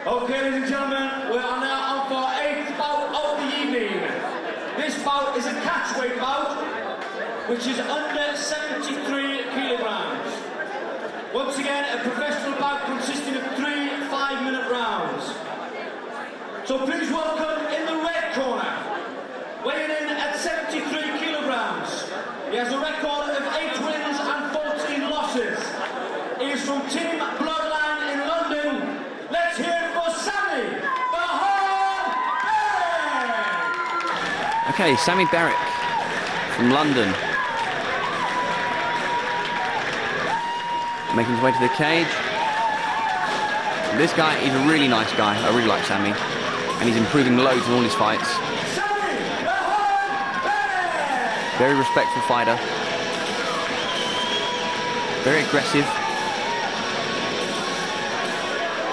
Okay, ladies and gentlemen, we are now on for our 8th bout of the evening. This bout is a catchweight bout, which is under 73 kilograms. Once again, a professional bout consisting of 3 5-minute rounds. So please welcome in the red corner, weighing in at 73 kilograms. He has a record of 8 wins and 14 losses. He is from Team Bloodline in London. Let's hear it for Sami Berik! Okay, Sami Berik from London. Making his way to the cage. This guy is a really nice guy. I really like Sami. And he's improving loads in all his fights. Very respectful fighter. Very aggressive.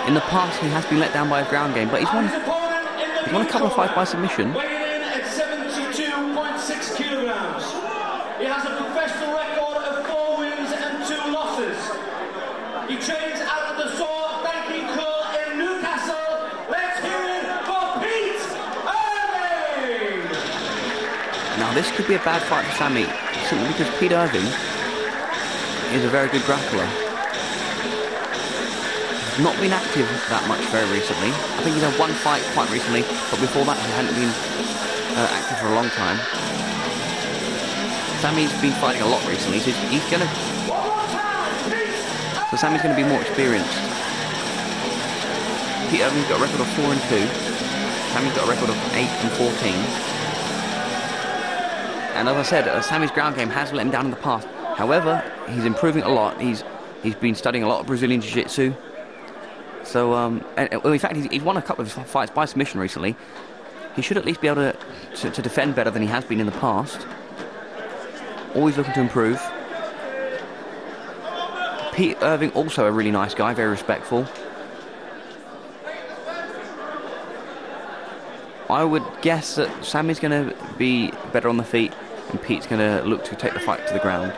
In the past, he has been let down by his ground game, but he's won a couple of fights by submission. Weighing in at 72.6 kilograms. He has a professional record of 4 wins and 2 losses. He trains out of the Saw Banking Club in Newcastle. Let's hear it for Pete Irving! Now, this could be a bad fight for Sami, simply because Pete Irving is a very good grappler. Not been active that much very recently. I think he's had one fight quite recently, but before that he hadn't been active for a long time. Sami's been fighting a lot recently, so he's gonna. So Sami's gonna be more experienced. Pete Irving's got a record of 4 and 2. Sami's got a record of 8 and 14. And as I said, Sami's ground game has let him down in the past. However, he's improving a lot. He's been studying a lot of Brazilian Jiu-Jitsu. So, well, in fact, he's won a couple of fights by submission recently. He should at least be able to defend better than he has been in the past. Always looking to improve. Pete Irving, also a really nice guy, very respectful. I would guess that Sami's going to be better on the feet, and Pete's going to look to take the fight to the ground.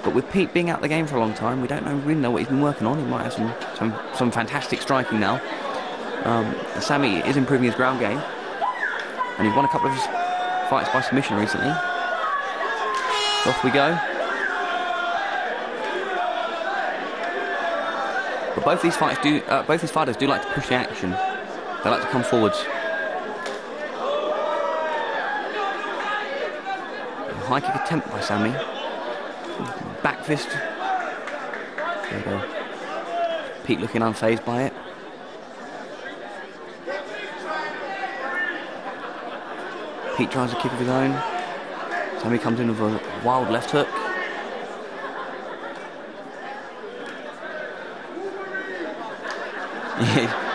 But with Pete being out of the game for a long time, we don't really know what he's been working on. He might have some fantastic striking now. Sami is improving his ground game, and he's won a couple of his fights by submission recently. Off we go. But both these fighters do like to push the action. They like to come forwards. A high kick attempt by Sami. Back fist. There we go. Pete looking unfazed by it. Pete tries a kick of his own. Sami comes in with a wild left hook.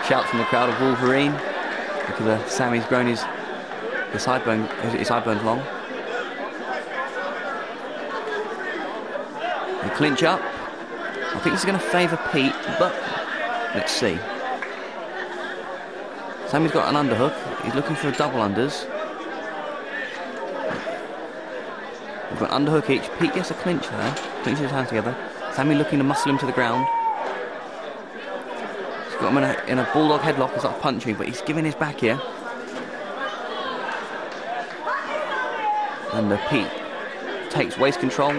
Shouts from the crowd of Wolverine because Sami's grown his sideburns long. They clinch up. I think this is going to favour Pete, but let's see. Sami's got an underhook. He's looking for double unders. We've got an underhook each. Pete gets a clinch there. Clinches his hands together. Sami looking to muscle him to the ground. He's got him in a bulldog headlock. He's like punching, but he's giving his back here. And Pete takes waist control.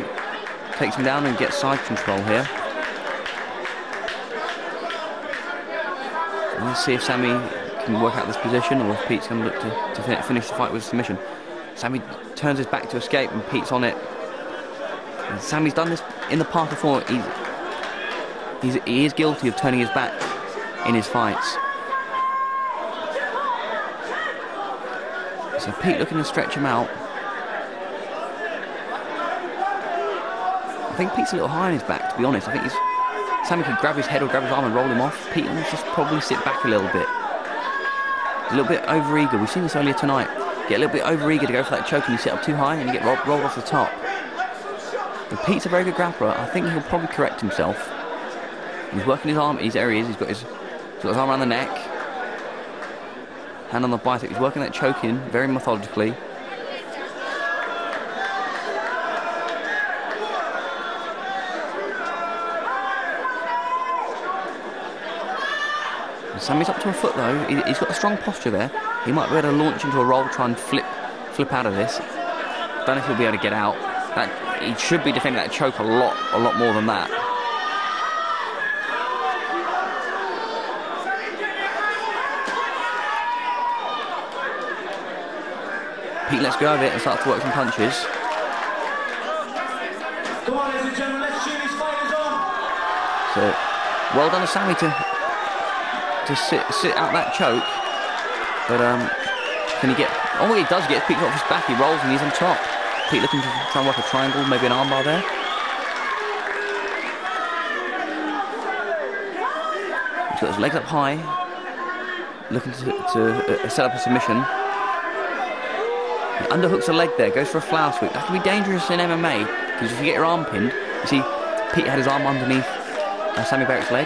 Takes him down and gets side control here. And let's see if Sami can work out this position or if Pete's going to look to finish the fight with submission. Sami turns his back to escape and Pete's on it. And Sami's done this in the past before. He is guilty of turning his back in his fights. So Pete looking to stretch him out. I think Pete's a little high on his back, to be honest. I think Sami could grab his head or grab his arm and roll him off. Pete will just probably sit back a little bit. He's a little bit overeager. We've seen this earlier tonight. Get a little bit overeager to go for that choke and you sit up too high and you get rolled off the top. But Pete's a very good grappler. I think he'll probably correct himself. He's working his arm. There he is. He's got his arm around the neck. Hand on the bicep. He's working that choke in very methodically. Sami's up to a foot though. He's got a strong posture there. He might be able to launch into a roll, try and flip out of this. Don't know if he'll be able to get out. He should be defending that choke a lot more than that. Pete lets go of it and starts to work some punches. Come on, ladies and gentlemen, let's cheer these fighters on. So, well done to Sami to sit out that choke. But can he get? Oh, he does get Pete off his back. He rolls and he's on top. Pete looking to try and work a triangle, maybe an armbar there. He's got his legs up high, looking to set up a submission. He underhooks a leg there, goes for a flower sweep. That can be dangerous in MMA, because if you get your arm pinned, you see, Pete had his arm underneath Sami Berik's leg.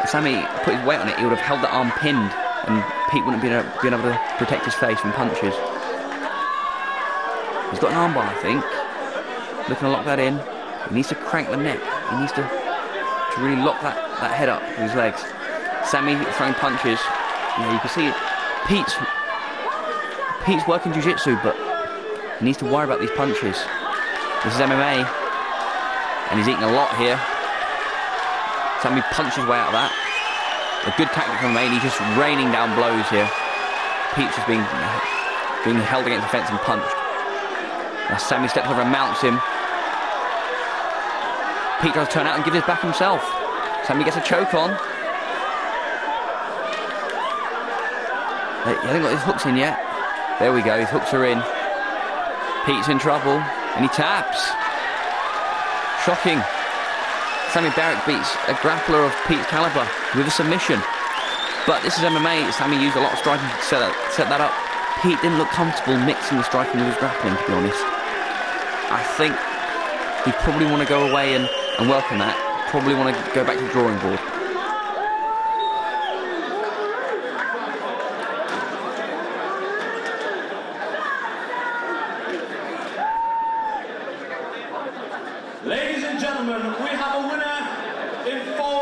If Sami put his weight on it, he would have held the arm pinned, and Pete wouldn't be able to protect his face from punches. He's got an armbar, I think. Looking to lock that in. He needs to crank the neck. He needs to really lock that head up with his legs. Sami throwing punches. You can see Pete's working jiu-jitsu, but he needs to worry about these punches. This is MMA, and he's eating a lot here. Sami punches his way out of that. A good tactic from MMA, and he's just raining down blows here. Pete's just being held against the fence and punched. Now Sami steps over and mounts him. Pete tries to turn out and give his back himself. Sami gets a choke on. He hasn't got his hooks in yet. There we go, his hooks are in. Pete's in trouble, and he taps. Shocking. Sami Berik beats a grappler of Pete's caliber with a submission. But this is MMA. Sami used a lot of striking to set that up. Pete didn't look comfortable mixing the striking with his grappling, to be honest. I think he'd probably want to go away and work on that. Probably want to go back to the drawing board. Ladies and gentlemen, we have a winner in 4